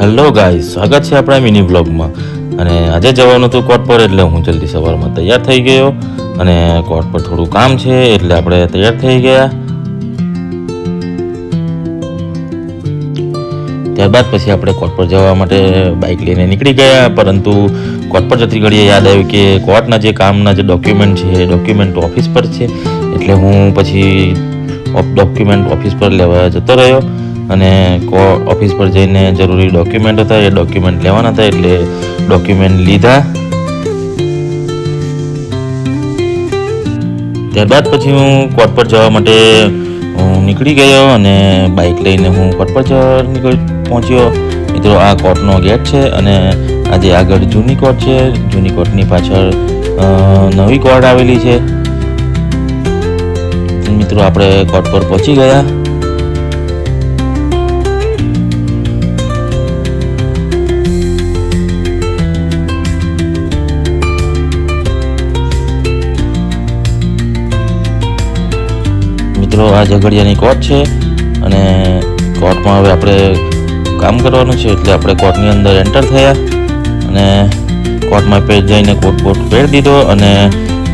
Hello guys, સ્વાગત છે આપણા મિની વ્લોગમાં। અને આજે જવાનું હતું કોર્ટ પર, એટલે હું જલ્દી સવારમાં તૈયાર થઈ ગયો અને કોર્ટ પર થોડું કામ છે એટલે આપણે તૈયાર થઈ ગયા। ત્યારબાદ પછી આપણે કોર્ટ પર જવા માટે બાઇક લઈને નીકળી ગયા, પરંતુ કોર્ટ પર જતી ઘડીએ યાદ આવ્યું કે કોર્ટના જે કામના જે ડોક્યુમેન્ટ છે એ ડોક્યુમેન્ટ ઓફિસ પર છે, એટલે હું પછી ડોક્યુમેન્ટ ઓફિસ પર લેવા જતો રહ્યો અને ઓફિસ પર જઈને જરૂરી ડોક્યુમેન્ટ હતા એ ડોક્યુમેન્ટ લેવાના હતા એટલે ડોક્યુમેન્ટ લીધા। ત્યારબાદ પછી હું કોર્ટ પર જવા માટે નીકળી ગયો અને બાઇક લઈને હું કોર્ટ પર પહોંચ્યો। મિત્રો, આ કોર્ટનો ગેટ છે અને આજે આગળ જૂની કોર્ટ છે, જૂની કોર્ટની પાછળ નવી કોર્ટ આવેલી છે। મિત્રો, આપણે કોર્ટ પર પહોંચી ગયા। મિત્રો, આ ઝઘડિયાની કોર્ટ છે અને કોર્ટમાં હવે આપણે કામ કરવાનું છે, એટલે આપણે કોર્ટની અંદર એન્ટર થયા અને કોર્ટમાં જઈને કોટ બોટ પહેરી દીધો અને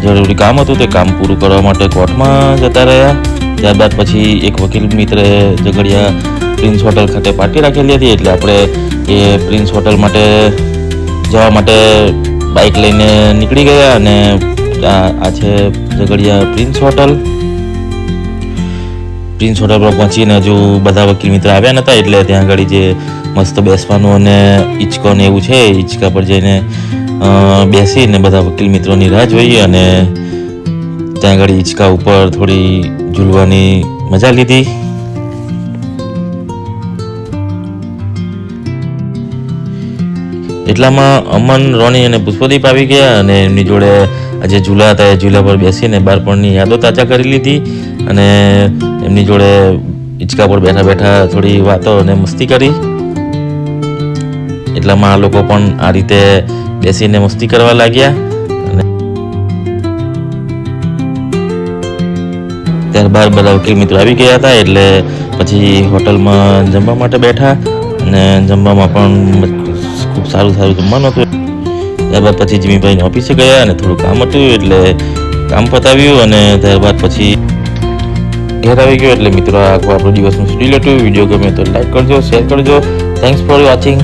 જરૂરી કામ હતું તે કામ પૂરું કરવા માટે કોર્ટમાં જતા રહ્યા। ત્યારબાદ પછી એક વકીલ મિત્રે ઝઘડિયા પ્રિન્સ હોટલ ખાતે પાર્ટી રાખેલી હતી, એટલે આપણે એ પ્રિન્સ હોટલ માટે જવા માટે બાઇક લઈને નીકળી ગયા અને આ છે Jhagadia prince hotel. Prince hotel પર પહોંચીને હજુ બધા વકીલ મિત્ર આવ્યા નહોતા, એટલે ત્યાં આગળ જે મસ્ત બેસવાનું અને હિંચકો ને એવું છે, હિંચકા પર જઈને બેસીને બધા વકીલ મિત્રોની રાહ જોઈએ અને ત્યાં આગળ હિંચકા ઉપર થોડી ઝૂલવાની મજા લીધી। એટલામાં અમન, રોની અને પુષ્પદીપ આવી ગયા અને એમની જોડે આજે ઝૂલા હતા એ ઝૂલા પર બેસીને બાળપણની યાદો તાજા કરી લીધી અને એમની જોડે હિંચકા પર બેઠા બેઠા થોડી વાતો અને મસ્તી કરી। એટલામાં આ લોકો પણ આ રીતે બેસીને મસ્તી કરવા લાગ્યા અને ત્યારબાદ બધા વકીલ મિત્રો આવી ગયા હતા, એટલે પછી હોટલમાં જમવા માટે બેઠા અને જમવામાં પણ ખૂબ સારું જમવાનું હતું। ત્યારબાદ પછી જીમીભાઈની ઓફિસે ગયા અને થોડું કામ હતું એટલે કામ પતાવ્યું અને ત્યારબાદ પછી ઘેર આવી ગયો। એટલે મિત્રો, આ આપણો દિવસનું શેડ્યુલ હતું। વિડીયો ગમે તો લાઈક કરજો, શેર કરજો। Thanks for watching.